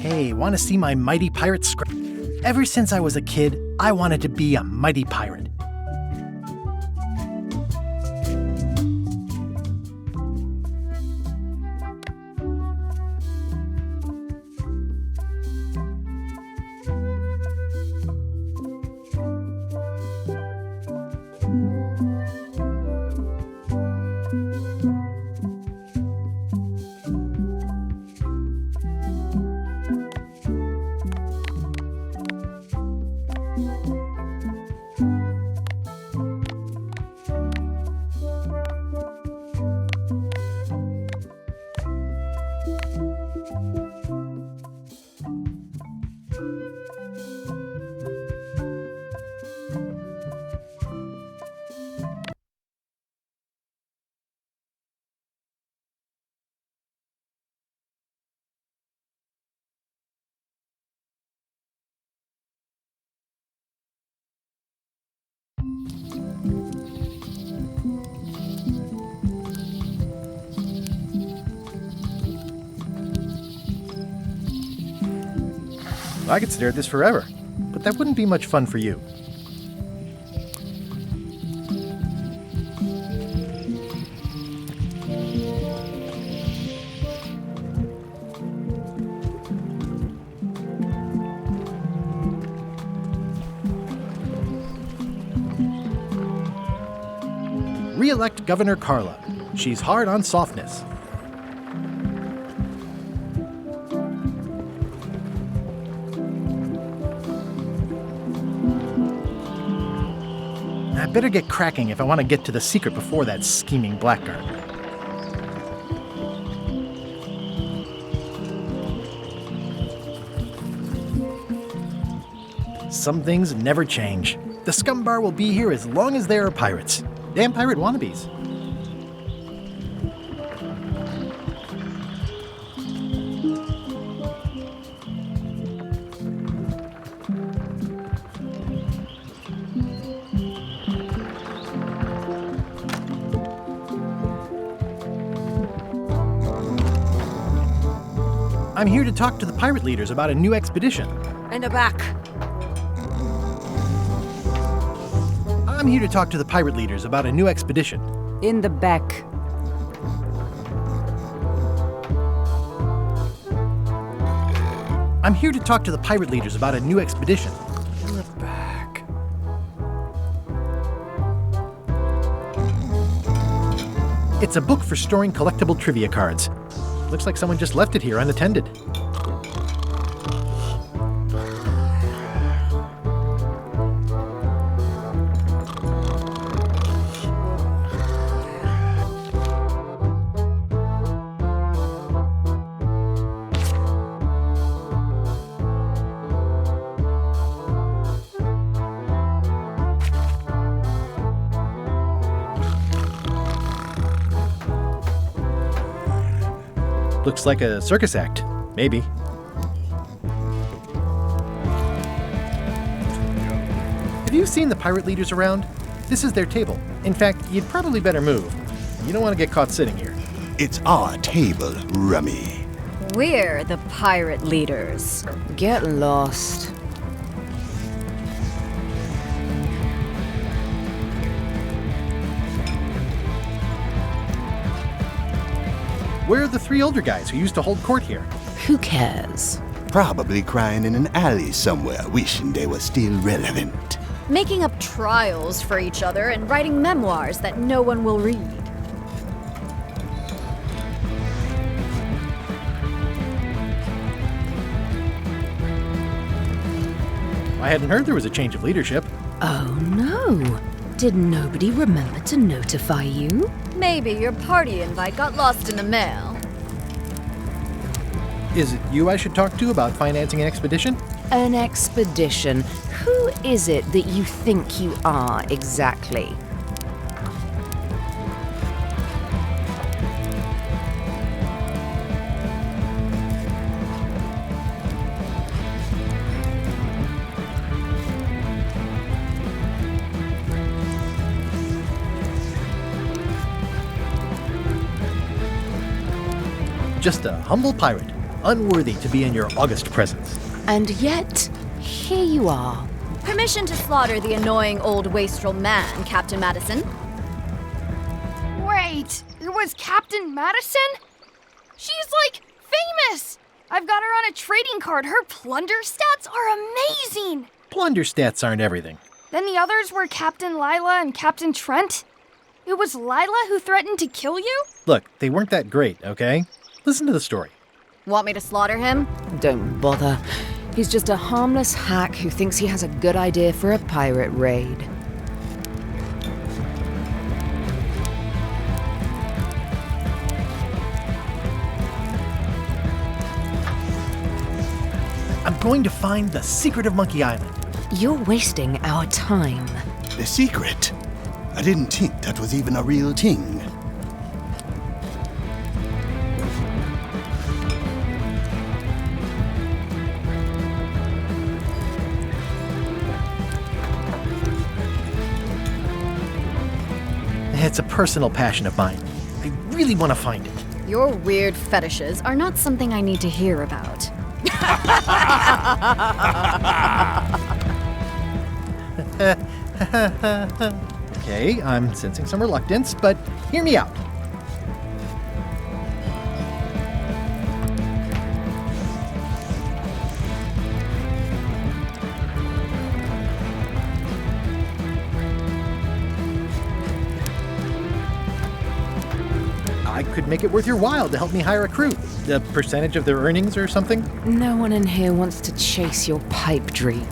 Hey, want to see my mighty pirate scrap? Ever since I was a kid, I wanted to be a mighty pirate. I could stare at this forever, but that wouldn't be much fun for you. Re-elect Governor Carla. She's hard on softness. I better get cracking if I want to get to the secret before that scheming blackguard. Some things never change. The scum bar will be here as long as there are pirates. Damn pirate wannabes. I'm here to talk to the pirate leaders about a new expedition. In the back. I'm here to talk to the pirate leaders about a new expedition. In the back. I'm here to talk to the pirate leaders about a new expedition. In the back. It's a book for storing collectible trivia cards. Looks like someone just left it here unattended. Looks like a circus act. Maybe. Have you seen the pirate leaders around? This is their table. In fact, you'd probably better move. You don't want to get caught sitting here. It's our table, Rummy. We're the pirate leaders. Get lost. Where are the three older guys who used to hold court here? Who cares? Probably crying in an alley somewhere, wishing they were still relevant. Making up trials for each other and writing memoirs that no one will read. I hadn't heard there was a change of leadership. Oh no. Did nobody remember to notify you? Maybe your party invite got lost in the mail. Is it you I should talk to about financing an expedition? An expedition? Who is it that you think you are exactly? Just a humble pirate. unworthy to be in your august presence. And yet, here you are. Permission to slaughter the annoying old wastrel man, Captain Madison. Wait, it was Captain Madison? She's like famous! I've got her on a trading card. Her plunder stats are amazing! Plunder stats aren't everything. Then the others were Captain Lila and Captain Trent? It was Lila who threatened to kill you? Look, they weren't that great, okay? Listen to the story. Want me to slaughter him? Don't bother. He's just a harmless hack who thinks he has a good idea for a pirate raid. I'm going to find the secret of Monkey Island. You're wasting our time. The secret? I didn't think that was even a real thing. It's a personal passion of mine. I really want to find it. Your weird fetishes are not something I need to hear about. Okay, I'm sensing some reluctance, but hear me out. I could make it worth your while to help me hire a crew. A percentage of their earnings or something? No one in here wants to chase your pipe dream.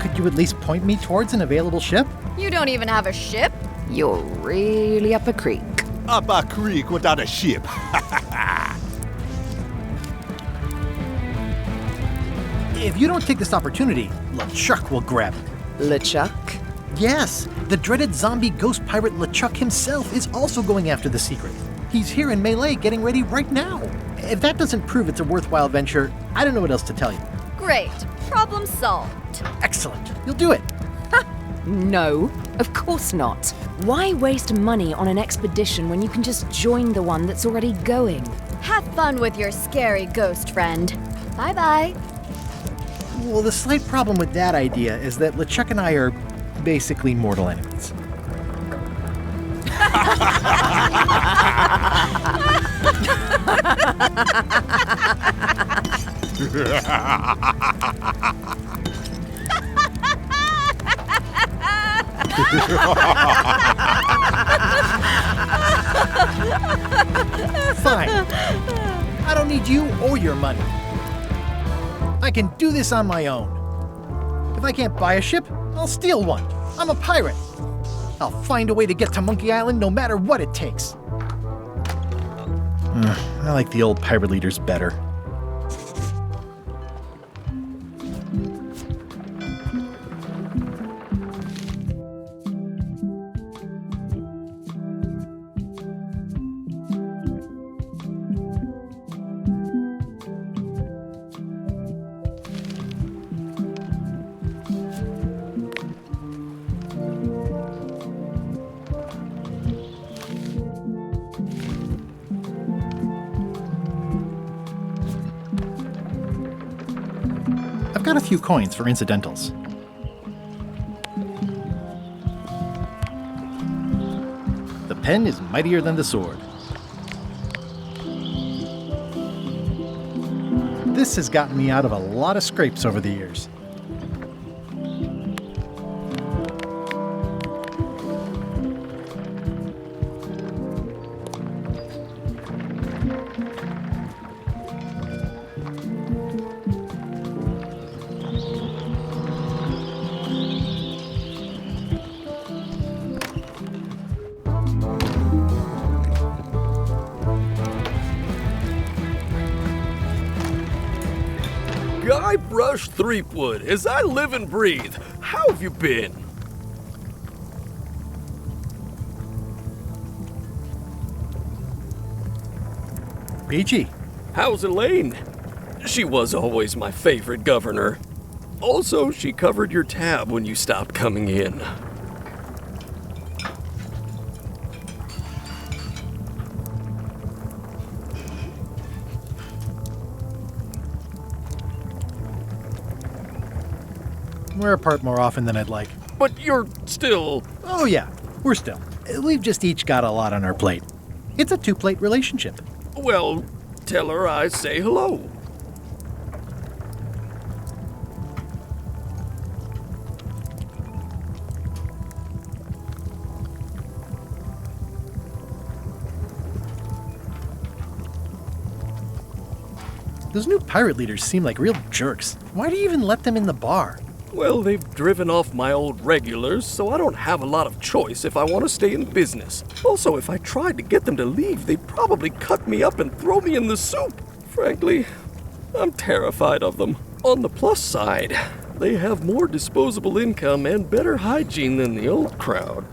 Could you at least point me towards an available ship? You don't even have a ship? You're really up a creek. Up a creek without a ship. If you don't take this opportunity, LeChuck will grab it. LeChuck? Yes, the dreaded zombie ghost pirate LeChuck himself is also going after the secret. He's here in Melee getting ready right now. If that doesn't prove it's a worthwhile venture, I don't know what else to tell you. Great. Problem solved. Excellent. You'll do it. No, of course not. Why waste money on an expedition when you can just join the one that's already going? Have fun with your scary ghost friend. Bye-bye. Well, the slight problem with that idea is that LeChuck and I are basically mortal enemies. Fine. I don't need you or your money. I can do this on my own. If I can't buy a ship, I'll steal one. I'm a pirate. I'll find a way to get to Monkey Island no matter what it takes. I like the old pirate leaders better. I've got a few coins for incidentals. The pen is mightier than the sword. This has gotten me out of a lot of scrapes over the years. Guybrush Threepwood, as I live and breathe. How have you been? Peachy. How's Elaine? She was always my favorite governor. Also, she covered your tab when you stopped coming in. We're apart more often than I'd like. But you're still... Oh yeah, we're still. We've just each got a lot on our plate. It's a two-plate relationship. Well, tell her I say hello. Those new pirate leaders seem like real jerks. Why do you even let them in the bar? Well, they've driven off my old regulars, so I don't have a lot of choice if I want to stay in business. Also, if I tried to get them to leave, they'd probably cut me up and throw me in the soup. Frankly, I'm terrified of them. On the plus side, they have more disposable income and better hygiene than the old crowd.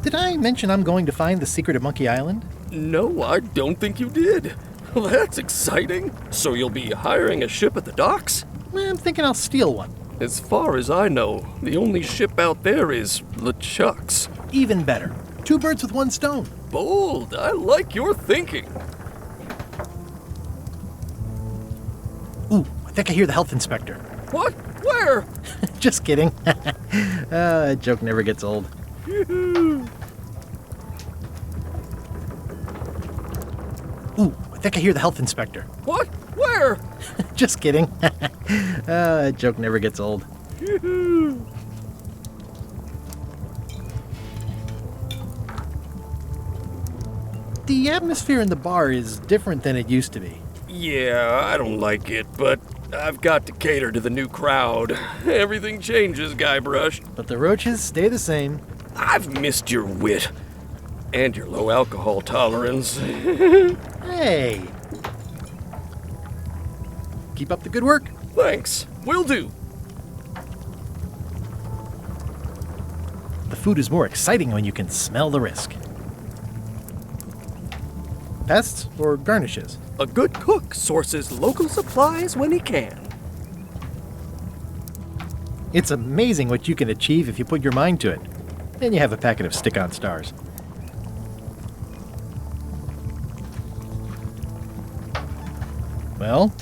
Did I mention I'm going to find the secret of Monkey Island? No, I don't think you did. That's exciting. So you'll be hiring a ship at the docks? I'm thinking I'll steal one. As far as I know, the only ship out there is LeChuck's. Even better. Two birds with one stone. Bold. I like your thinking. Ooh, I think I hear the health inspector. What? Where? Just kidding. That joke never gets old. Ooh, I think I hear the health inspector. What? Where? Just kidding. That joke never gets old. The atmosphere in the bar is different than it used to be. Yeah, I don't like it, but I've got to cater to the new crowd. Everything changes, Guybrush. But the roaches stay the same. I've missed your wit. And your low alcohol tolerance. Hey! Keep up the good work. Thanks. Will do. The food is more exciting when you can smell the risk. Pests or garnishes? A good cook sources local supplies when he can. It's amazing what you can achieve if you put your mind to it. Then you have a packet of stick-on stars. Well,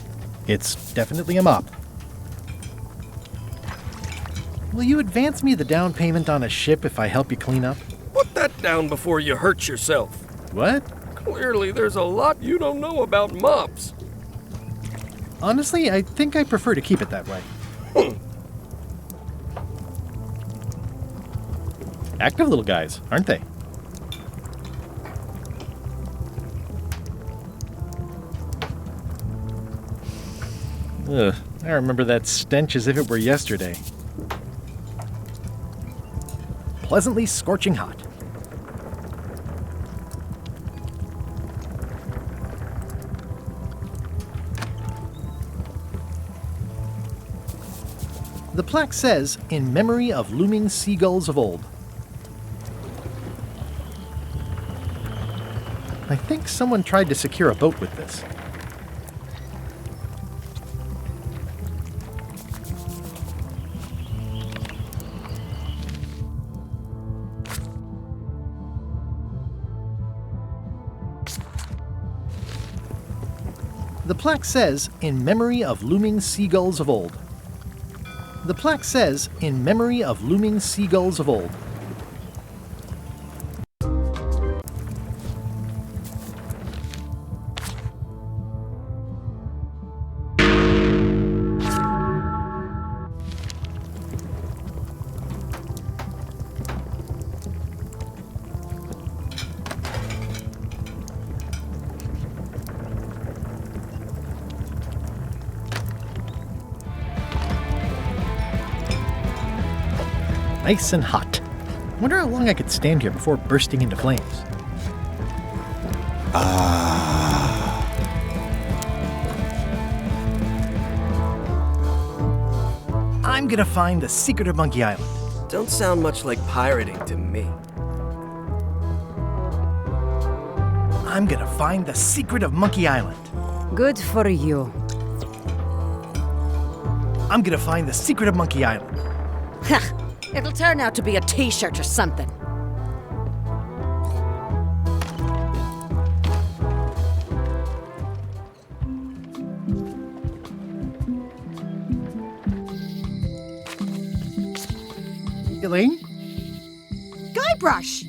it's definitely a mop. Will you advance me the down payment on a ship if I help you clean up? Put that down before you hurt yourself. What? Clearly, there's a lot you don't know about mops. Honestly, I think I prefer to keep it that way. Active little guys, aren't they? Ugh, I remember that stench as if it were yesterday. Pleasantly scorching hot. The plaque says, "In memory of looming seagulls of old." I think someone tried to secure a boat with this. The plaque says, "In memory of looming seagulls of old." The plaque says, "In memory of looming seagulls of old." Nice and hot. Wonder how long I could stand here before bursting into flames. I'm gonna find the secret of Monkey Island. Don't sound much like pirating to me. I'm gonna find the secret of Monkey Island. Good for you. I'm gonna find the secret of Monkey Island. It'll turn out to be a t-shirt or something. Elaine? Guybrush!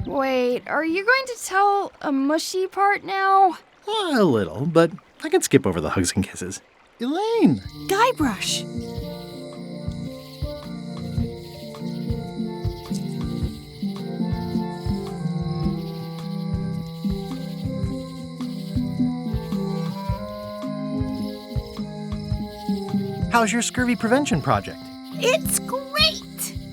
Wait, are you going to tell a mushy part now? A little, but I can skip over the hugs and kisses. Elaine! Guybrush! How's your scurvy prevention project? It's great!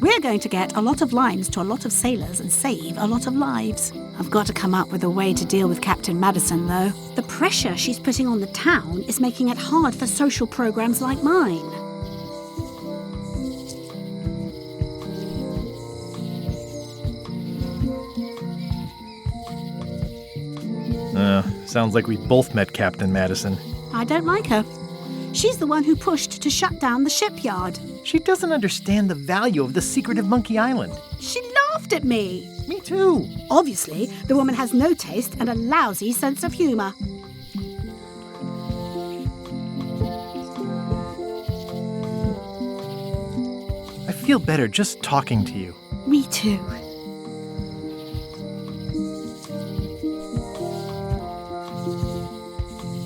We're going to get a lot of lines to a lot of sailors and save a lot of lives. I've got to come up with a way to deal with Captain Madison, though. The pressure she's putting on the town is making it hard for social programs like mine. Sounds like we both met Captain Madison. I don't like her. She's the one who pushed to shut down the shipyard. She doesn't understand the value of the secret of Monkey Island. She laughed at me. Me too. Obviously, the woman has no taste and a lousy sense of humor. I feel better just talking to you. Me too.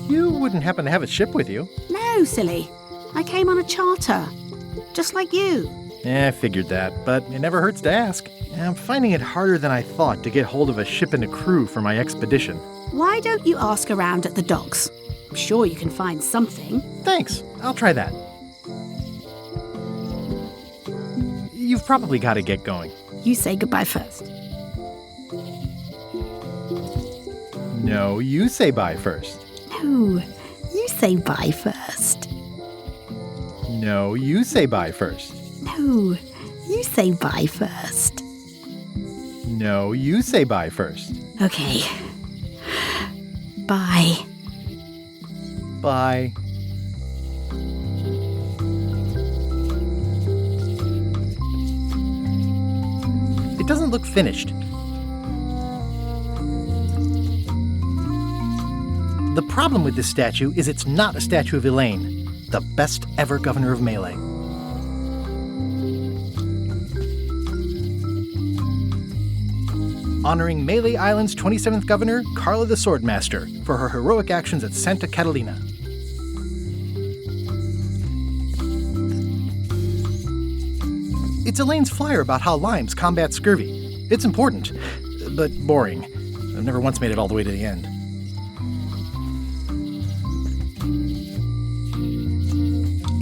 You wouldn't happen to have a ship with you. No, silly. I came on a charter. Just like you. I figured that, but it never hurts to ask. I'm finding it harder than I thought to get hold of a ship and a crew for my expedition. Why don't you ask around at the docks? I'm sure you can find something. Thanks. I'll try that. You've probably got to get going. You say goodbye first. No, you say bye first. No, you say bye first. No, you say bye first. No, you say bye first. No, you say bye first. Okay. Bye. Bye. It doesn't look finished. The problem with this statue is it's not a statue of Elaine, the best ever governor of Melee. Honoring Melee Island's 27th governor, Carla the Swordmaster, for her heroic actions at Santa Catalina. It's Elaine's flyer about how limes combat scurvy. It's important, but boring. I've never once made it all the way to the end.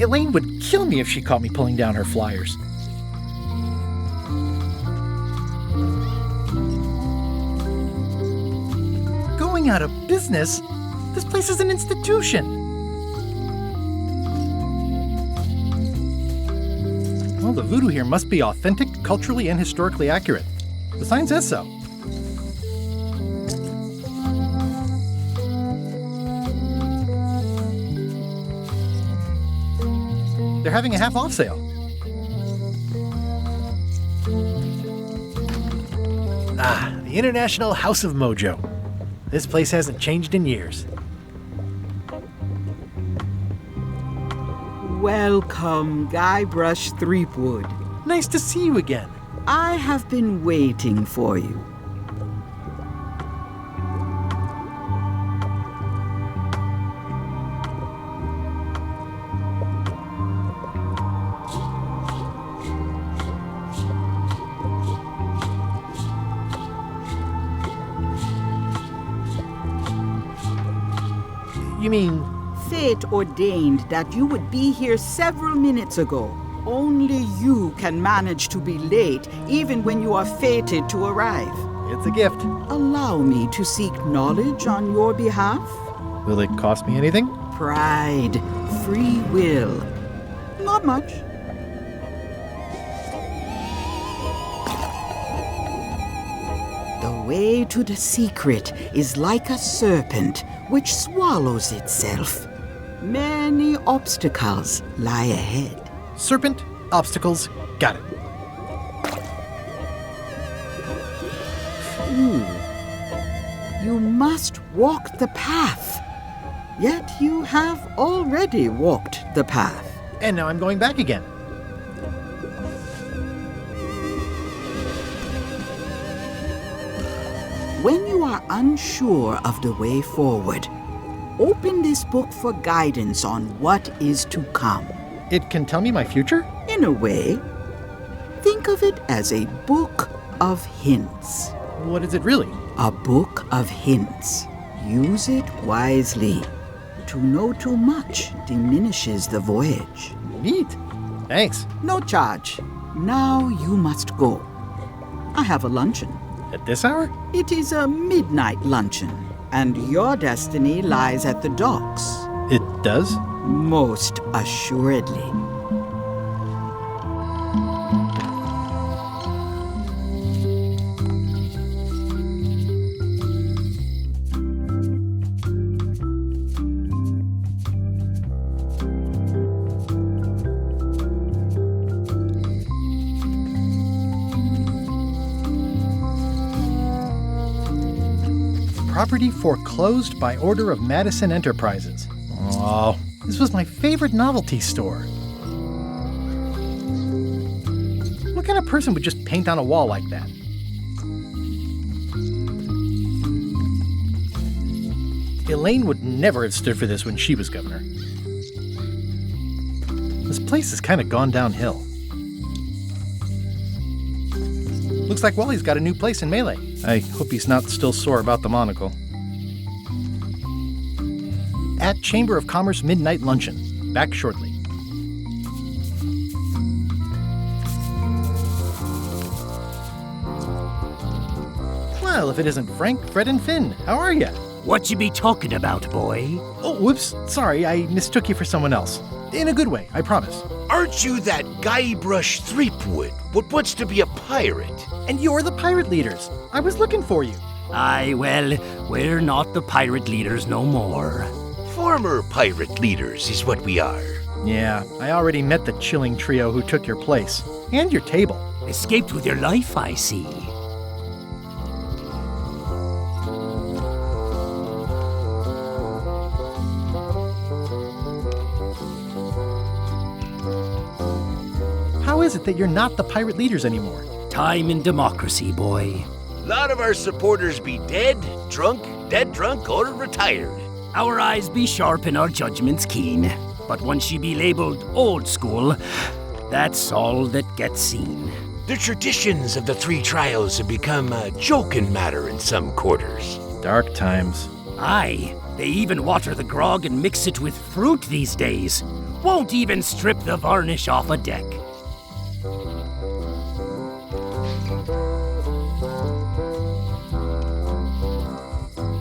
Elaine would kill me if she caught me pulling down her flyers. Going out of business? This place is an institution. Well, the voodoo here must be authentic, culturally, and historically accurate. The sign says so. They're having a half-off sale. The International House of Mojo. This place hasn't changed in years. Welcome, Guybrush Threepwood. Nice to see you again. I have been waiting for you. You mean... Fate ordained that you would be here several minutes ago. Only you can manage to be late, even when you are fated to arrive. It's a gift. Allow me to seek knowledge on your behalf. Will it cost me anything? Pride, free will. Not much. The way to the secret is like a serpent which swallows itself. Many obstacles lie ahead. Serpent, obstacles, got it. You must walk the path. Yet you have already walked the path. And now I'm going back again. When you are unsure of the way forward, open this book for guidance on what is to come. It can tell me my future? In a way, think of it as a book of hints. What is it really? A book of hints. Use it wisely. To know too much diminishes the voyage. Neat. Thanks. No charge. Now you must go. I have a luncheon. At this hour? It is a midnight luncheon, and your destiny lies at the docks. It does? Most assuredly. Property foreclosed by order of Madison Enterprises. Oh, this was my favorite novelty store. What kind of person would just paint on a wall like that? Elaine would never have stood for this when she was governor. This place has kind of gone downhill. Looks like Wally's got a new place in Melee. I hope he's not still sore about the monocle. At Chamber of Commerce Midnight Luncheon. Back shortly. Well, if it isn't Frank, Fred, and Finn, how are ya? What you be talking about, boy? Oh, whoops. Sorry, I mistook you for someone else. In a good way, I promise. Aren't you that Guybrush Threepwood, what wants to be a pirate? And you're the pirate leaders. I was looking for you. Aye, well, we're not the pirate leaders no more. Former pirate leaders is what we are. Yeah, I already met the chilling trio who took your place. And your table. Escaped with your life, I see. How is it that you're not the pirate leaders anymore? Time and democracy, boy. A lot of our supporters be dead drunk, or retired. Our eyes be sharp and our judgments keen. But once you be labeled old school, that's all that gets seen. The traditions of the 3 trials have become a joking matter in some quarters. Dark times. Aye, they even water the grog and mix it with fruit these days. Won't even strip the varnish off a deck.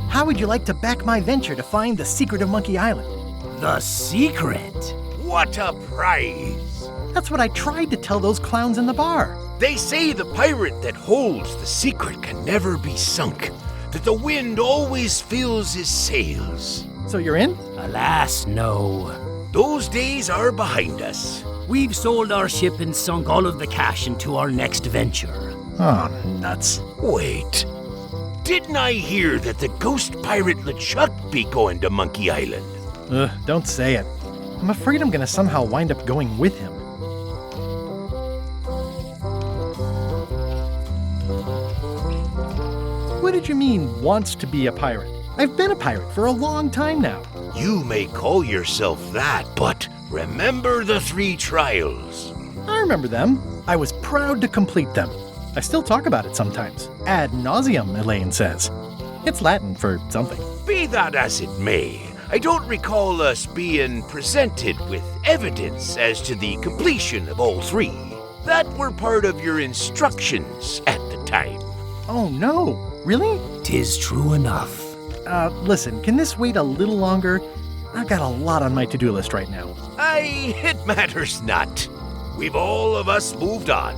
How would you like to back my venture to find the secret of Monkey Island? The secret? What a prize! That's what I tried to tell those clowns in the bar. They say the pirate that holds the secret can never be sunk, that the wind always fills his sails. So you're in? Alas, no. Those days are behind us. We've sold our ship and sunk all of the cash into our next venture. Oh, nuts. Wait. Didn't I hear that the ghost pirate LeChuck be going to Monkey Island? Don't say it. I'm afraid I'm gonna somehow wind up going with him. What did you mean, wants to be a pirate? I've been a pirate for a long time now. You may call yourself that, but remember the 3 trials. I remember them. I was proud to complete them. I still talk about it sometimes. Ad nauseum, Elaine says. It's Latin for something. Be that as it may, I don't recall us being presented with evidence as to the completion of all 3. That were part of your instructions at the time. Oh no, really? 'Tis true enough. Listen, can this wait a little longer? I've got a lot on my to-do list right now. It matters not. We've all of us moved on.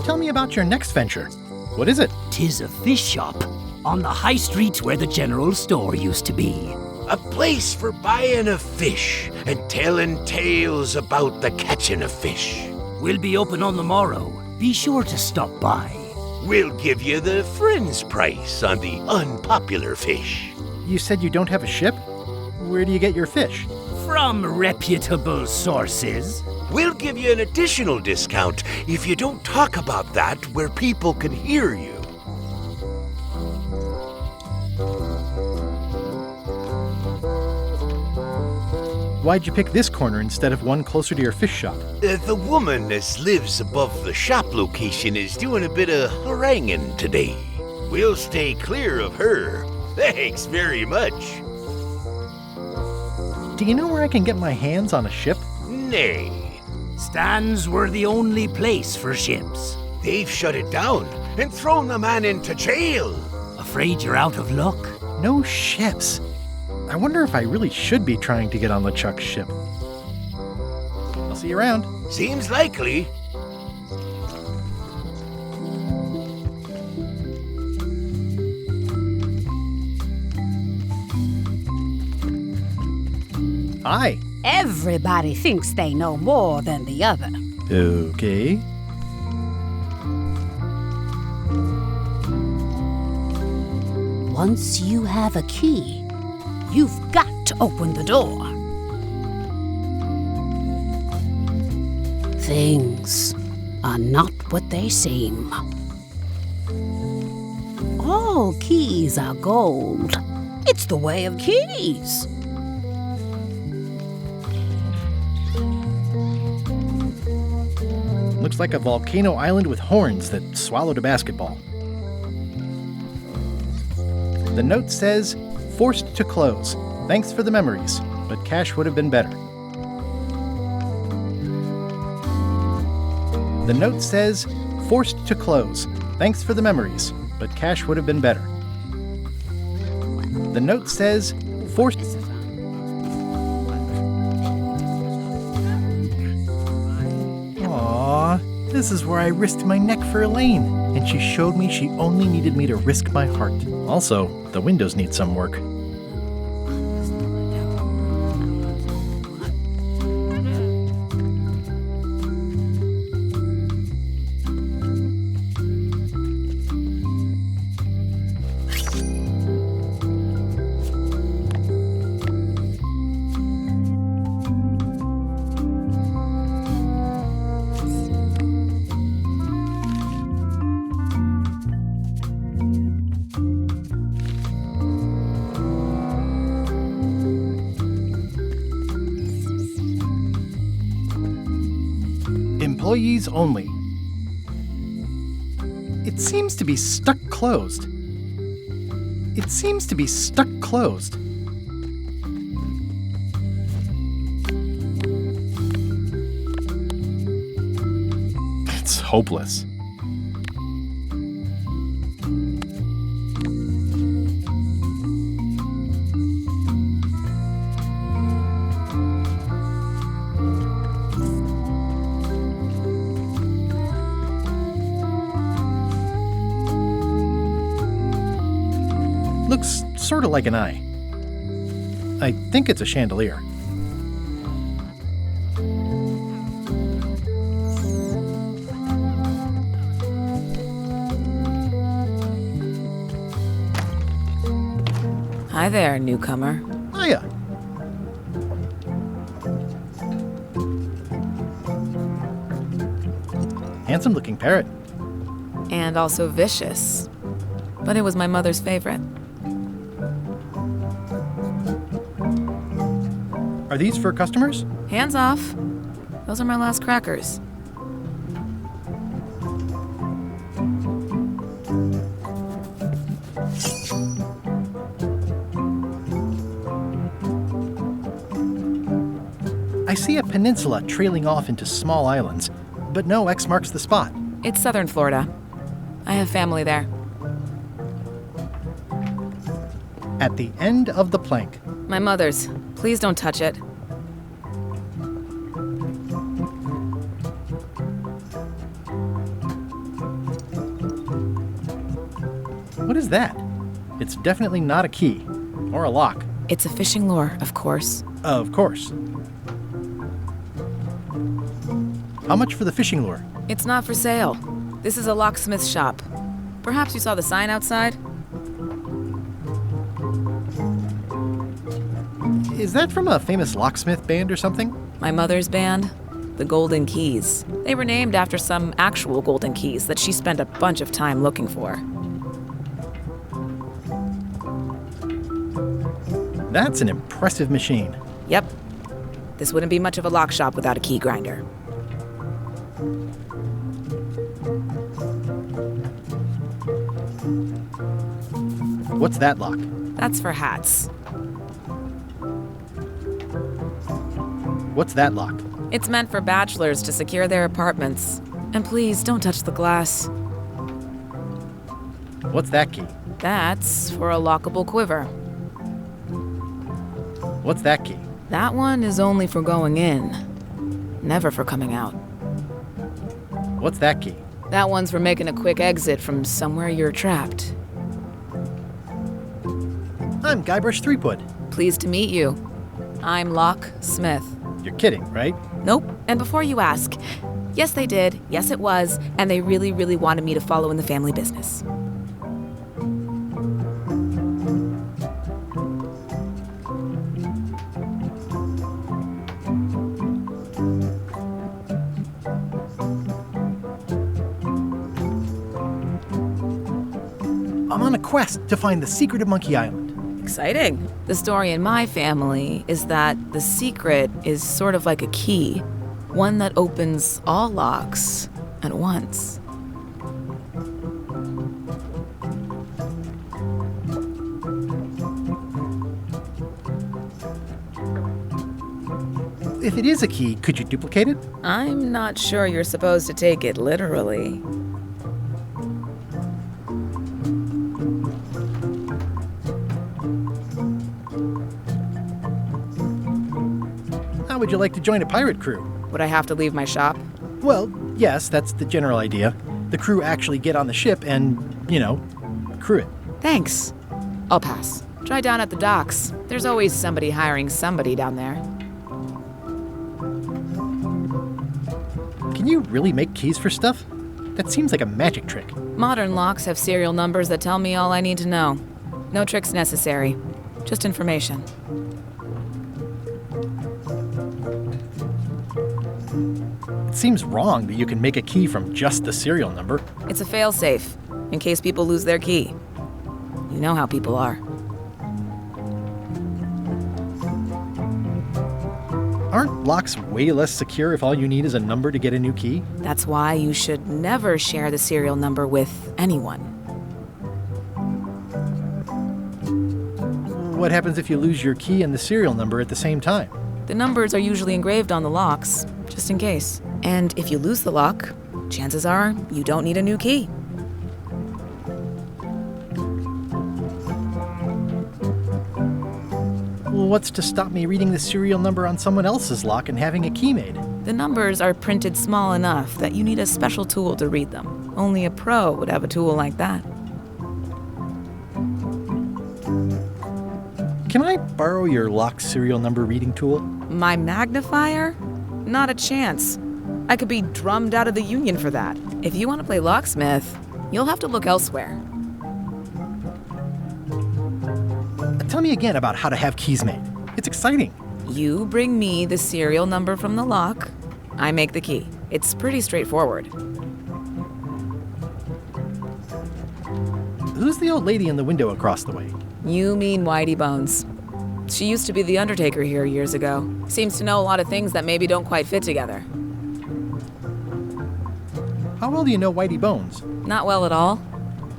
Tell me about your next venture. What is it? 'Tis a fish shop on the high street where the general store used to be. A place for buying a fish and telling tales about the catching of fish. We'll be open on the morrow. Be sure to stop by. We'll give you the friend's price on the unpopular fish. You said you don't have a ship? Where do you get your fish? From reputable sources. We'll give you an additional discount if you don't talk about that where people can hear you. Why'd you pick this corner instead of one closer to your fish shop? The woman that lives above the shop location is doing a bit of haranguing today. We'll stay clear of her. Thanks very much. Do you know where I can get my hands on a ship? Nay. Stands were the only place for ships. They've shut it down and thrown the man into jail. Afraid you're out of luck? No ships. I wonder if I really should be trying to get on LeChuck's ship. I'll see you around. Seems likely. Hi. Everybody thinks they know more than the other. Okay. Once you have a key, you've got to open the door. Things are not what they seem. All keys are gold. It's the way of keys. Looks like a volcano island with horns that swallowed a basketball. The note says, "Forced to close. Thanks for the memories, but cash would have been better." The note says, "Forced to close. Thanks for the memories, but cash would have been better." The note says, "Forced..." Aww, this is where I risked my neck for Elaine, and she showed me she only needed me to risk my heart. Also, the windows need some work. Employees only. It seems to be stuck closed. It seems to be stuck closed. It's hopeless. Looks sort of like an eye. I think it's a chandelier. Hi there, newcomer. Hiya. Handsome looking parrot. And also vicious. But it was my mother's favorite. Are these for customers? Hands off. Those are my last crackers. I see a peninsula trailing off into small islands, but no X marks the spot. It's southern Florida. I have family there. At the end of the plank. My mother's. Please don't touch it. What is that? It's definitely not a key. Or a lock. It's a fishing lure, of course. Of course. How much for the fishing lure? It's not for sale. This is a locksmith shop. Perhaps you saw the sign outside? Is that from a famous locksmith band or something? My mother's band, the Golden Keys. They were named after some actual golden keys that she spent a bunch of time looking for. That's an impressive machine. Yep. This wouldn't be much of a lock shop without a key grinder. What's that lock? That's for hats. What's that lock? It's meant for bachelors to secure their apartments. And please, don't touch the glass. What's that key? That's for a lockable quiver. What's that key? That one is only for going in, never for coming out. What's that key? That one's for making a quick exit from somewhere you're trapped. I'm Guybrush Threepwood. Pleased to meet you. I'm Lock Smith. You're kidding, right? Nope. And before you ask, yes they did, yes it was, and they really, really wanted me to follow in the family business. I'm on a quest to find the secret of Monkey Island. Exciting. The story in my family is that the secret is sort of like a key, one that opens all locks at once. If it is a key, could you duplicate it? I'm not sure you're supposed to take it literally. How would you like to join a pirate crew? Would I have to leave my shop? Well, yes, that's the general idea. The crew actually get on the ship and, crew it. Thanks. I'll pass. Try down at the docks. There's always somebody hiring somebody down there. Can you really make keys for stuff? That seems like a magic trick. Modern locks have serial numbers that tell me all I need to know. No tricks necessary. Just information. It seems wrong that you can make a key from just the serial number. It's a failsafe, in case people lose their key. You know how people are. Aren't locks way less secure if all you need is a number to get a new key? That's why you should never share the serial number with anyone. What happens if you lose your key and the serial number at the same time? The numbers are usually engraved on the locks, just in case. And if you lose the lock, chances are you don't need a new key. Well, what's to stop me reading the serial number on someone else's lock and having a key made? The numbers are printed small enough that you need a special tool to read them. Only a pro would have a tool like that. Can I borrow your lock serial number reading tool? My magnifier? Not a chance. I could be drummed out of the union for that. If you want to play locksmith, you'll have to look elsewhere. Tell me again about how to have keys made. It's exciting. You bring me the serial number from the lock, I make the key. It's pretty straightforward. Who's the old lady in the window across the way? You mean Whitey Bones. She used to be the undertaker here years ago. Seems to know a lot of things that maybe don't quite fit together. How well do you know Whitey Bones? Not well at all.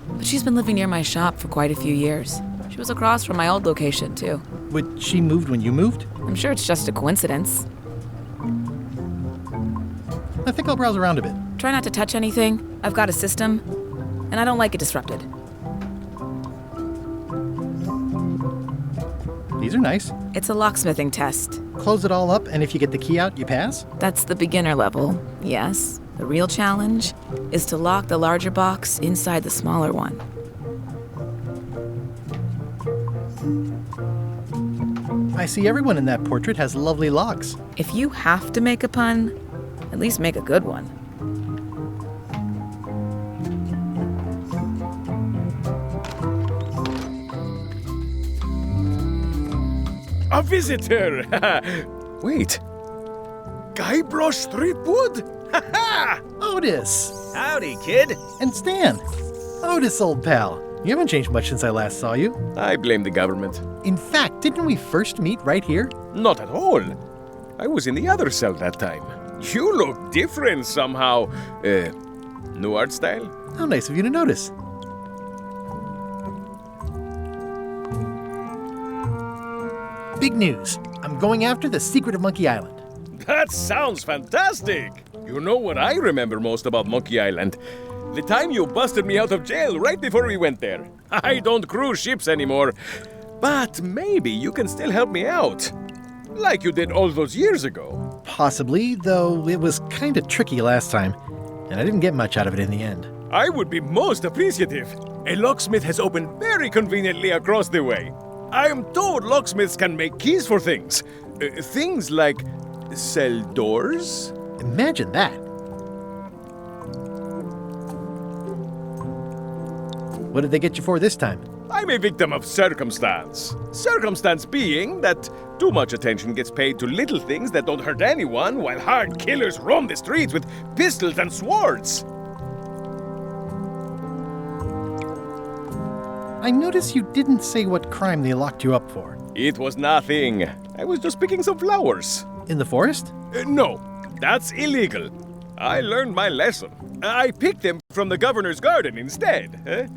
But she's been living near my shop for quite a few years. She was across from my old location, too. But she moved when you moved? I'm sure it's just a coincidence. I think I'll browse around a bit. Try not to touch anything. I've got a system, and I don't like it disrupted. These are nice. It's a locksmithing test. Close it all up, and if you get the key out, you pass? That's the beginner level, yes. The real challenge is to lock the larger box inside the smaller one. I see everyone in that portrait has lovely locks. If you have to make a pun, at least make a good one. A visitor! Wait. Guybrush Threepwood? Otis! Howdy, kid. And Stan. Otis, old pal. You haven't changed much since I last saw you. I blame the government. In fact, didn't we first meet right here? Not at all. I was in the other cell that time. You look different somehow. New art style? How nice of you to notice. Big news. I'm going after the secret of Monkey Island. That sounds fantastic! You know what I remember most about Monkey Island? The time you busted me out of jail right before we went there. I don't cruise ships anymore. But maybe you can still help me out. Like you did all those years ago. Possibly, though it was kind of tricky last time, and I didn't get much out of it in the end. I would be most appreciative. A locksmith has opened very conveniently across the way. I am told locksmiths can make keys for things. Things like cell doors? Imagine that. What did they get you for this time? I'm a victim of circumstance. Circumstance being that too much attention gets paid to little things that don't hurt anyone, while hard killers roam the streets with pistols and swords. I noticed you didn't say what crime they locked you up for. It was nothing. I was just picking some flowers. In the forest? No, that's illegal. I learned my lesson. I picked them from the governor's garden instead.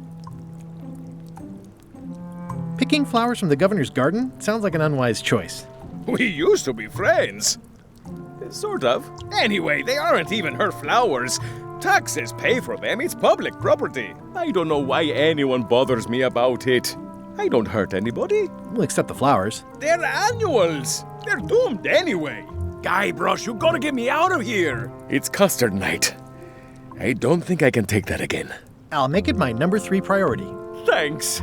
Picking flowers from the governor's garden sounds like an unwise choice. We used to be friends. Sort of. Anyway, they aren't even her flowers. Taxes pay for them. It's public property. I don't know why anyone bothers me about it. I don't hurt anybody. Well, except the flowers. They're annuals. They're doomed anyway. Guybrush, you gotta get me out of here. It's custard night. I don't think I can take that again. I'll make it my number 3 priority. Thanks.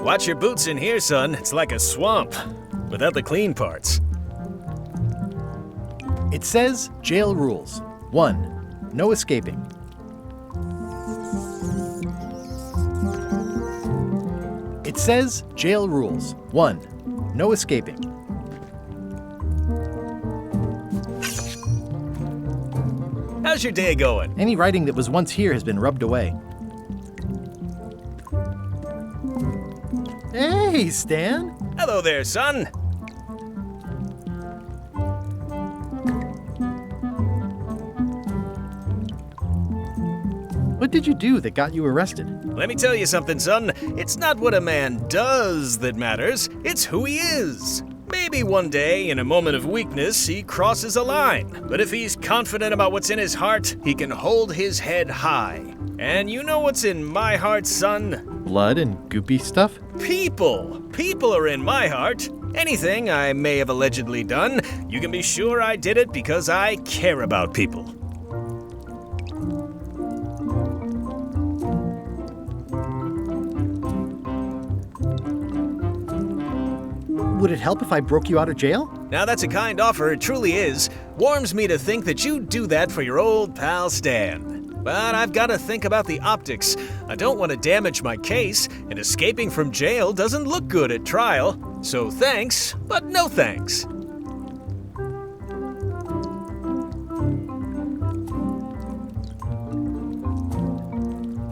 Watch your boots in here, son. It's like a swamp, without the clean parts. It says jail rules. 1. No escaping. It says jail rules. 1. No escaping. How's your day going? Any writing that was once here has been rubbed away. Hey, Stan! Hello there, son. What did you do that got you arrested? Let me tell you something, son. It's not what a man does that matters, it's who he is. Maybe one day, in a moment of weakness, he crosses a line. But if he's confident about what's in his heart, he can hold his head high. And you know what's in my heart, son? Blood and goopy stuff? People. People are in my heart. Anything I may have allegedly done, you can be sure I did it because I care about people. Would it help if I broke you out of jail? Now that's a kind offer, it truly is. Warms me to think that you'd do that for your old pal Stan. But I've got to think about the optics. I don't want to damage my case, and escaping from jail doesn't look good at trial. So thanks, but no thanks.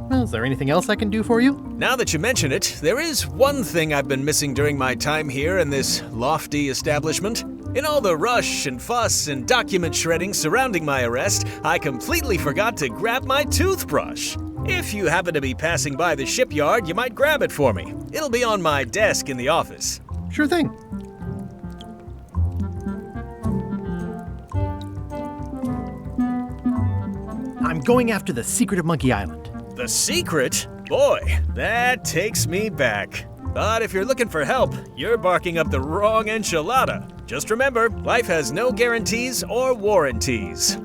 Well, is there anything else I can do for you? Now that you mention it, there is one thing I've been missing during my time here in this lofty establishment. In all the rush and fuss and document shredding surrounding my arrest, I completely forgot to grab my toothbrush. If you happen to be passing by the shipyard, you might grab it for me. It'll be on my desk in the office. Sure thing. I'm going after the secret of Monkey Island. The secret? Boy, that takes me back. But if you're looking for help, you're barking up the wrong enchilada. Just remember, life has no guarantees or warranties.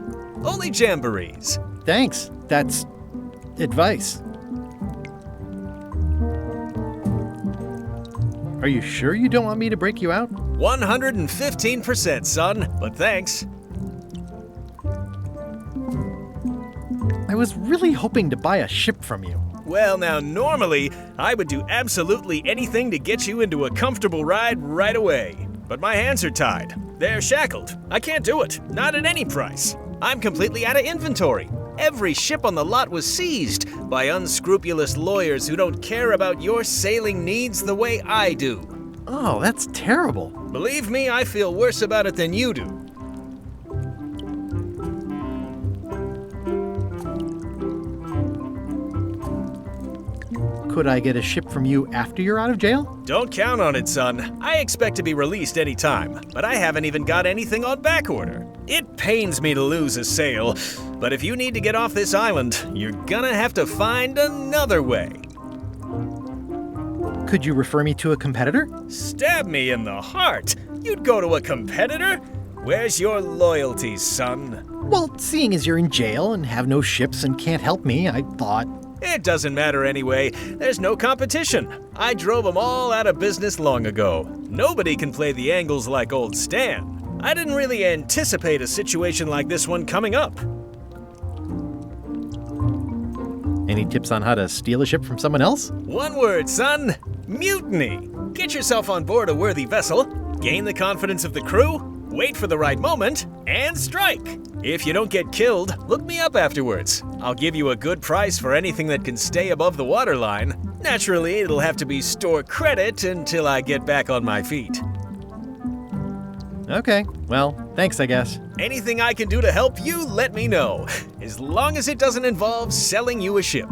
Only jamborees. Thanks. That's advice. Are you sure you don't want me to break you out? 115%, son, but thanks. I was really hoping to buy a ship from you. Well, now, normally, I would do absolutely anything to get you into a comfortable ride right away. But my hands are tied. They're shackled. I can't do it. Not at any price. I'm completely out of inventory. Every ship on the lot was seized by unscrupulous lawyers who don't care about your sailing needs the way I do. Oh, that's terrible. Believe me, I feel worse about it than you do. Could I get a ship from you after you're out of jail? Don't count on it, son. I expect to be released any time, but I haven't even got anything on back order. It pains me to lose a sale, but if you need to get off this island, you're gonna have to find another way. Could you refer me to a competitor? Stab me in the heart. You'd go to a competitor? Where's your loyalty, son? Well, seeing as you're in jail and have no ships and can't help me, I thought... It doesn't matter anyway. There's no competition. I drove them all out of business long ago. Nobody can play the angles like old Stan. I didn't really anticipate a situation like this one coming up. Any tips on how to steal a ship from someone else? One word, son. Mutiny. Get yourself on board a worthy vessel, gain the confidence of the crew, wait for the right moment, and strike. If you don't get killed, look me up afterwards. I'll give you a good price for anything that can stay above the waterline. Naturally, it'll have to be store credit until I get back on my feet. Okay, well, thanks, I guess. Anything I can do to help you, let me know. As long as it doesn't involve selling you a ship.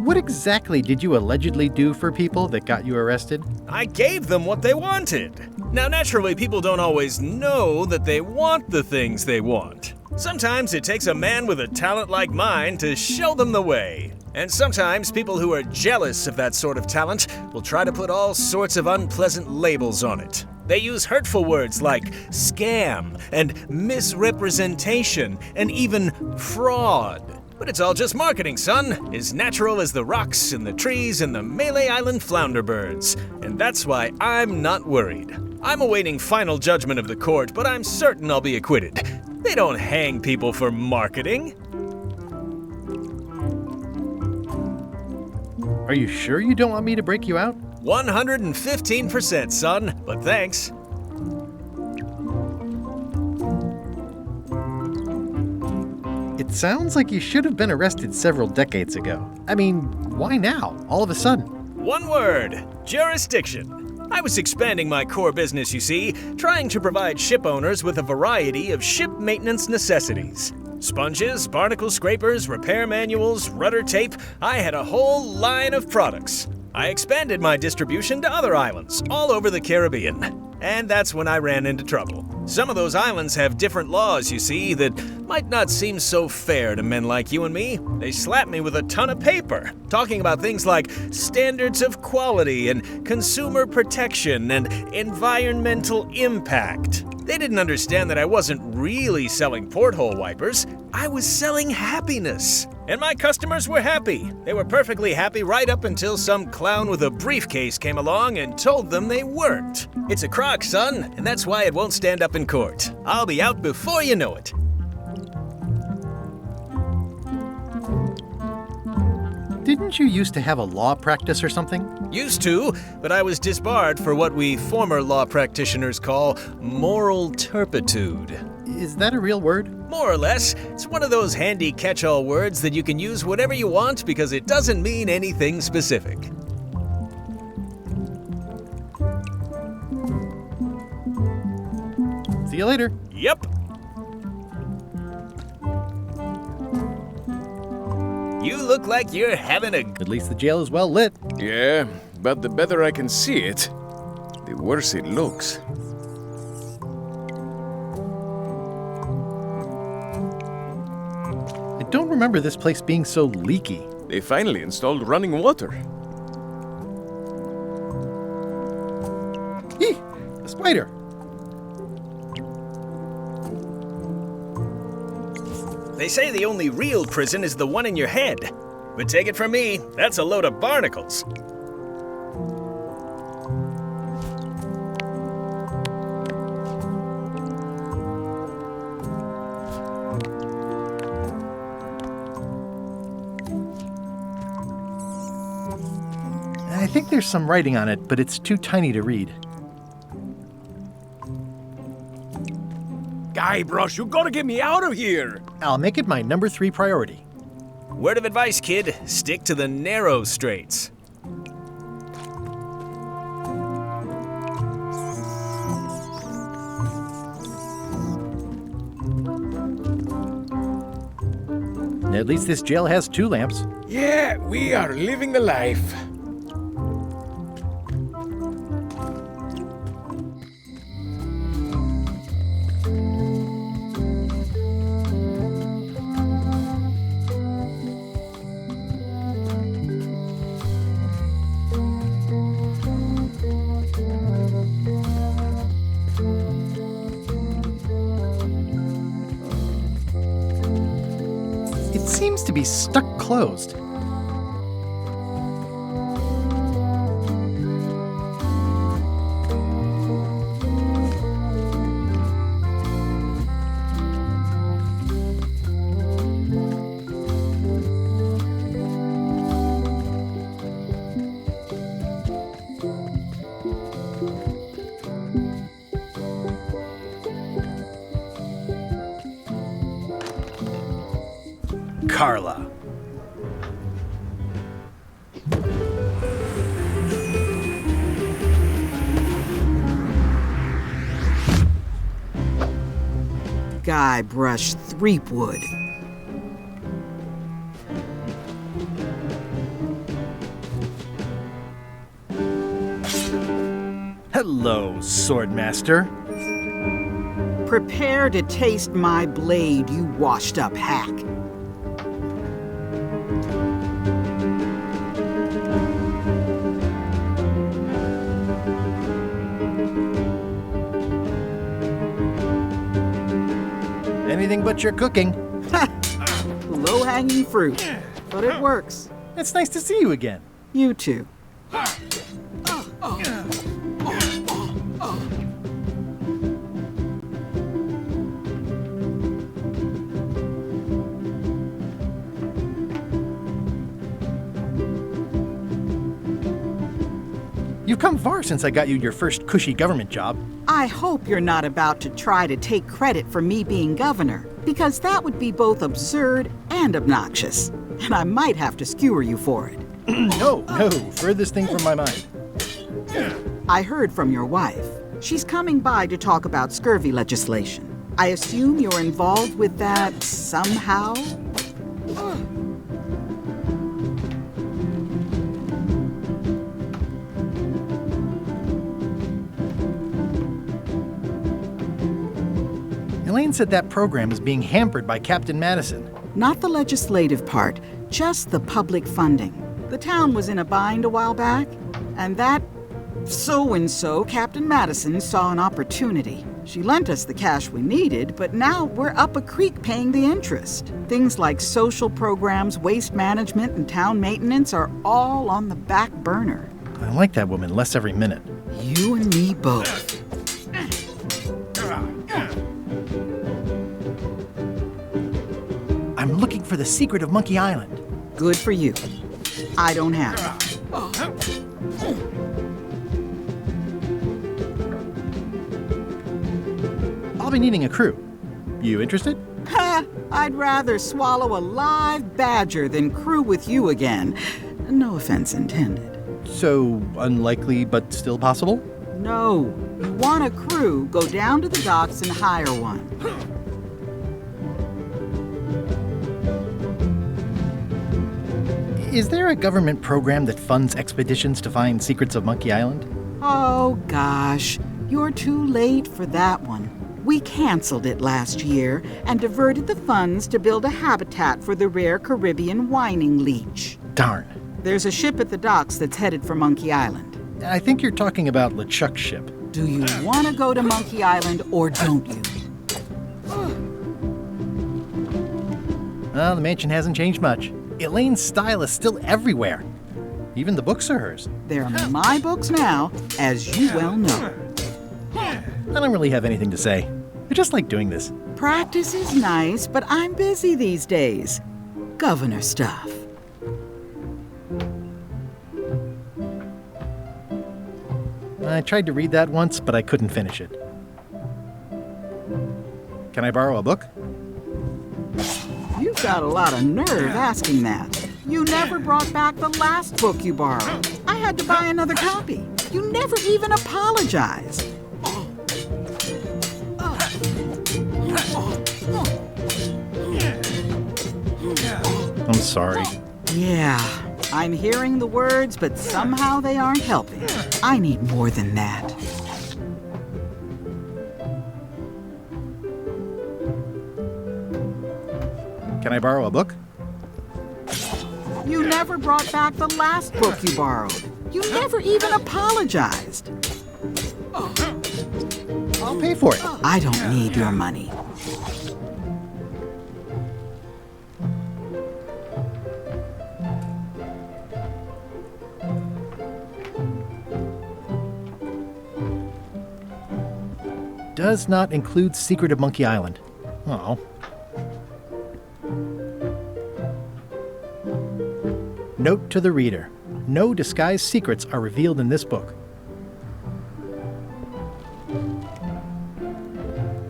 What exactly did you allegedly do for people that got you arrested? I gave them what they wanted. Now, naturally, people don't always know that they want the things they want. Sometimes it takes a man with a talent like mine to show them the way. And sometimes people who are jealous of that sort of talent will try to put all sorts of unpleasant labels on it. They use hurtful words like scam and misrepresentation and even fraud. But it's all just marketing, son. As natural as the rocks and the trees and the Malay Island flounder birds. And that's why I'm not worried. I'm awaiting final judgment of the court, but I'm certain I'll be acquitted. They don't hang people for marketing. Are you sure you don't want me to break you out? 115%, son, but thanks. It sounds like you should have been arrested several decades ago. I mean, why now, all of a sudden? One word, jurisdiction. I was expanding my core business, you see, trying to provide ship owners with a variety of ship maintenance necessities. Sponges, barnacle scrapers, repair manuals, rudder tape, I had a whole line of products. I expanded my distribution to other islands all over the Caribbean. And that's when I ran into trouble. Some of those islands have different laws, you see, that might not seem so fair to men like you and me. They slapped me with a ton of paper, talking about things like standards of quality and consumer protection and environmental impact. They didn't understand that I wasn't really selling porthole wipers. I was selling happiness. And my customers were happy. They were perfectly happy right up until some clown with a briefcase came along and told them they weren't. It's a crock, son, and that's why it won't stand up in court. I'll be out before you know it. Didn't you used to have a law practice or something? Used to, but I was disbarred for what we former law practitioners call moral turpitude. Is that a real word? More or less. It's one of those handy catch-all words that you can use whatever you want because it doesn't mean anything specific. See you later. Yep. You look like you're having a... At least the jail is well lit. Yeah, but the better I can see it, the worse it looks. I don't remember this place being so leaky. They finally installed running water. Eeh! A spider! They say the only real prison is the one in your head. But take it from me, that's a load of barnacles. I think there's some writing on it, but it's too tiny to read. Guybrush, you gotta get me out of here! I'll make it my number 3 priority. Word of advice, kid. Stick to the narrow straights. At least this jail has 2 lamps. Yeah, we are living the life. It seems to be stuck closed. Carla. Guybrush Threepwood. Hello, Swordmaster. Prepare to taste my blade, you washed-up hack. Anything but your cooking. Low-hanging fruit, but it works. It's nice to see you again. You too. You've come far since I got you your first cushy government job. I hope you're not about to try to take credit for me being governor, because that would be both absurd and obnoxious, and I might have to skewer you for it. No, furthest thing from my mind. I heard from your wife. She's coming by to talk about scurvy legislation. I assume you're involved with that somehow? Elaine said that program is being hampered by Captain Madison. Not the legislative part, just the public funding. The town was in a bind a while back, and that so-and-so, Captain Madison, saw an opportunity. She lent us the cash we needed, but now we're up a creek paying the interest. Things like social programs, waste management, and town maintenance are all on the back burner. I like that woman less every minute. You and me both. I'm looking for the secret of Monkey Island. Good for you. I don't have it. I'll be needing a crew. You interested? Ha! I'd rather swallow a live badger than crew with you again. No offense intended. So, unlikely but still possible? No. You want a crew, go down to the docks and hire one. Is there a government program that funds expeditions to find secrets of Monkey Island? Oh, gosh. You're too late for that one. We canceled it last year and diverted the funds to build a habitat for the rare Caribbean whining leech. Darn. There's a ship at the docks that's headed for Monkey Island. I think you're talking about LeChuck's ship. Do you want to go to Monkey Island or don't you? Well, the mansion hasn't changed much. Elaine's style is still everywhere. Even the books are hers. They're my books now, as you well know. I don't really have anything to say. I just like doing this. Practice is nice, but I'm busy these days. Governor stuff. I tried to read that once, but I couldn't finish it. Can I borrow a book? You've got a lot of nerve asking that. You never brought back the last book you borrowed. I had to buy another copy. You never even apologized. I'm sorry. Yeah, I'm hearing the words, but somehow they aren't helping. I need more than that. Can I borrow a book? You never brought back the last book you borrowed. You never even apologized. I'll pay for it. I don't need your money. Does not include Secret of Monkey Island. Oh. Note to the reader. No disguised secrets are revealed in this book.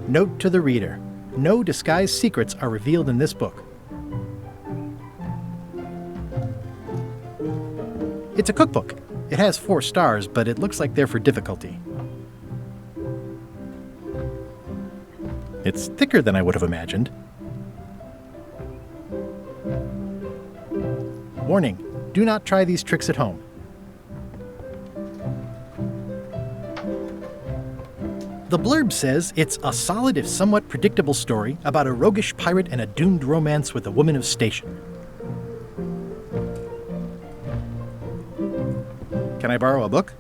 Note to the reader. No disguised secrets are revealed in this book. It's a cookbook. It has 4 stars, but it looks like they're for difficulty. It's thicker than I would have imagined. Warning, do not try these tricks at home. The blurb says it's a solid if somewhat predictable story about a roguish pirate and a doomed romance with a woman of station. Can I borrow a book?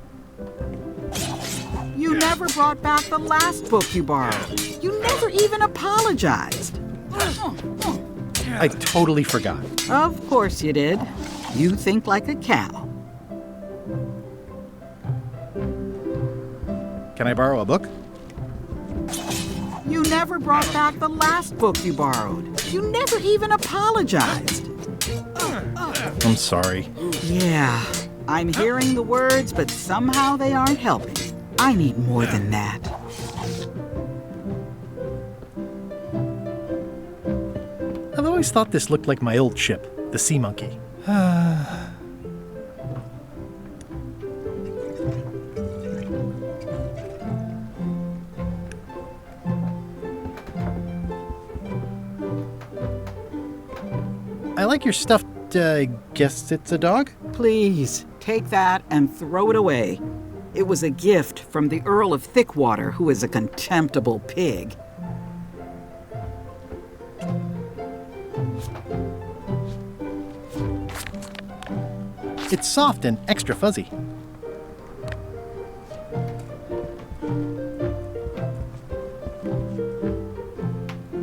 You never brought back the last book you borrowed. You never even apologized. I totally forgot. Of course you did. You think like a cow. Can I borrow a book? You never brought back the last book you borrowed. You never even apologized. I'm sorry. Yeah, I'm hearing the words, but somehow they aren't helping. I need more than that. I've always thought this looked like my old ship, the Sea Monkey. I like your stuffed, guess it's a dog? Please, take that and throw it away. It was a gift from the Earl of Thickwater, who is a contemptible pig. It's soft and extra fuzzy.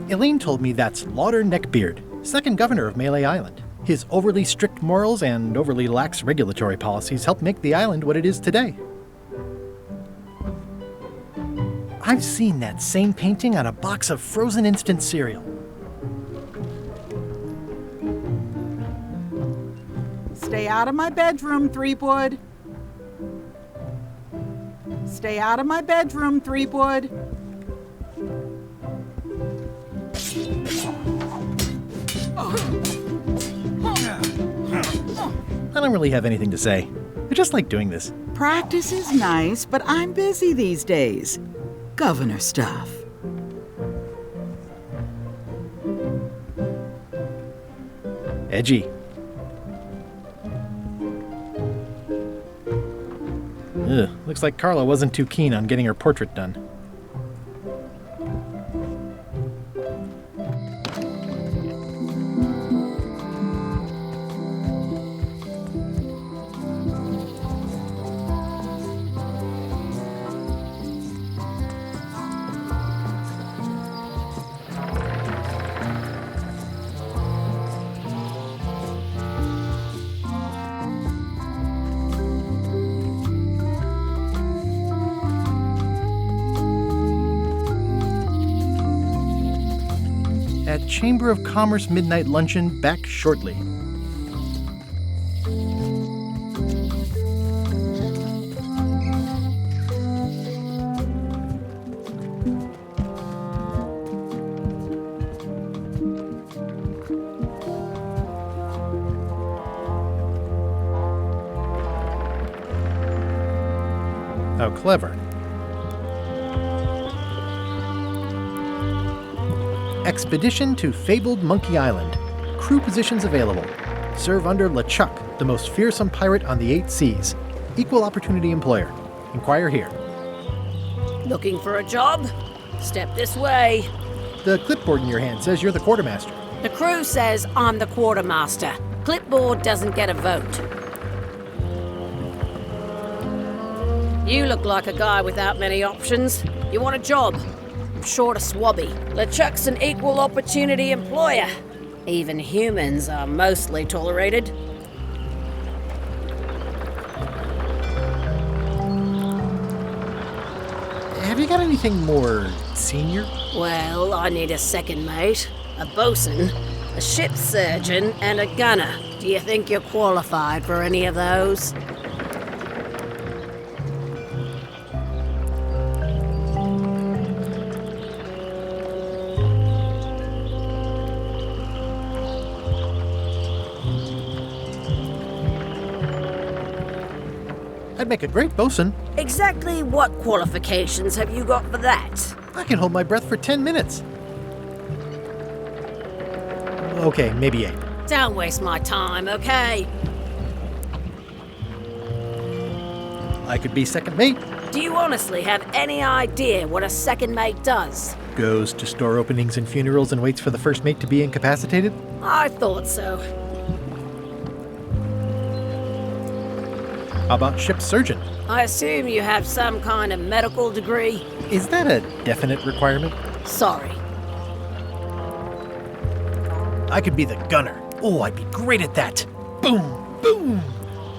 Elaine told me that's Lauder Neckbeard, second governor of Melee Island. His overly strict morals and overly lax regulatory policies helped make the island what it is today. I've seen that same painting on a box of frozen instant cereal. Stay out of my bedroom, Threepwood. Stay out of my bedroom, Threepwood. I don't really have anything to say. I just like doing this. Practice is nice, but I'm busy these days. Governor stuff. Edgy. Ugh, looks like Carla wasn't too keen on getting her portrait done. At Chamber of Commerce Midnight Luncheon, back shortly. How clever. Expedition to fabled Monkey Island. Crew positions available. Serve under LeChuck, the most fearsome pirate on the 8 seas. Equal opportunity employer. Inquire here. Looking for a job? Step this way. The clipboard in your hand says you're the quartermaster. The crew says I'm the quartermaster. Clipboard doesn't get a vote. You look like a guy without many options. You want a job? I'm short a swabby. LeChuck's an equal opportunity employer. Even humans are mostly tolerated. Have you got anything more senior? Well, I need a second mate, a bosun, a ship surgeon, and a gunner. Do you think you're qualified for any of those? I'd make a great bosun. Exactly what qualifications have you got for that? I can hold my breath for 10 minutes. Okay, maybe 8. Don't waste my time, okay? I could be second mate. Do you honestly have any idea what a second mate does? Goes to store openings and funerals and waits for the first mate to be incapacitated? I thought so. How about ship surgeon? I assume you have some kind of medical degree? Is that a definite requirement? Sorry. I could be the gunner. Oh, I'd be great at that. Boom, boom.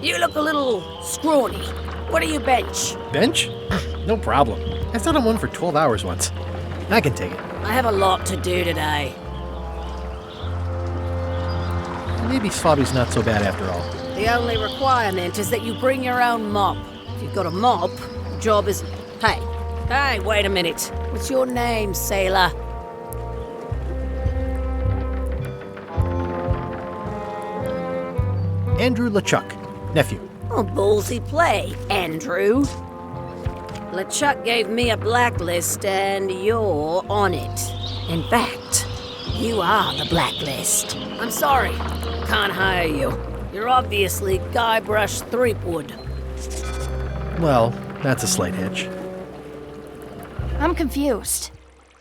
You look a little scrawny. What do you bench? Bench? No problem. I sat on one for 12 hours once. I can take it. I have a lot to do today. Maybe Swabby's not so bad after all. The only requirement is that you bring your own mop. If you've got a mop, the job is... Hey, wait a minute. What's your name, sailor? Andrew LeChuck, nephew. Oh, ballsy play, Andrew. LeChuck gave me a blacklist and you're on it. In fact, you are the blacklist. I'm sorry, can't hire you. You're obviously Guybrush Threepwood. Well, that's a slight hitch. I'm confused.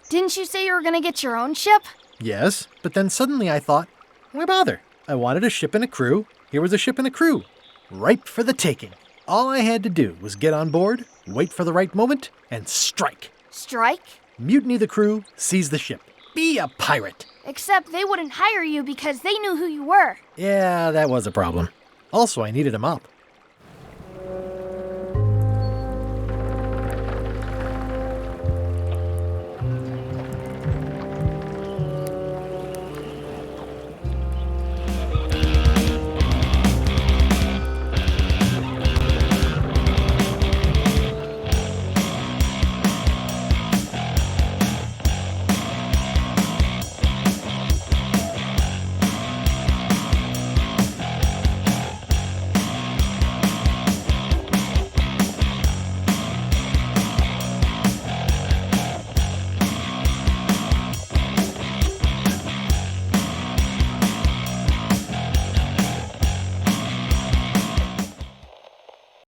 Didn't you say you were gonna get your own ship? Yes, but then suddenly I thought, why bother? I wanted a ship and a crew. Here was a ship and a crew. Ripe for the taking. All I had to do was get on board, wait for the right moment, and strike. Strike? Mutiny the crew, seize the ship. Be a pirate. Except they wouldn't hire you because they knew who you were. Yeah, that was a problem. Also, I needed a mop.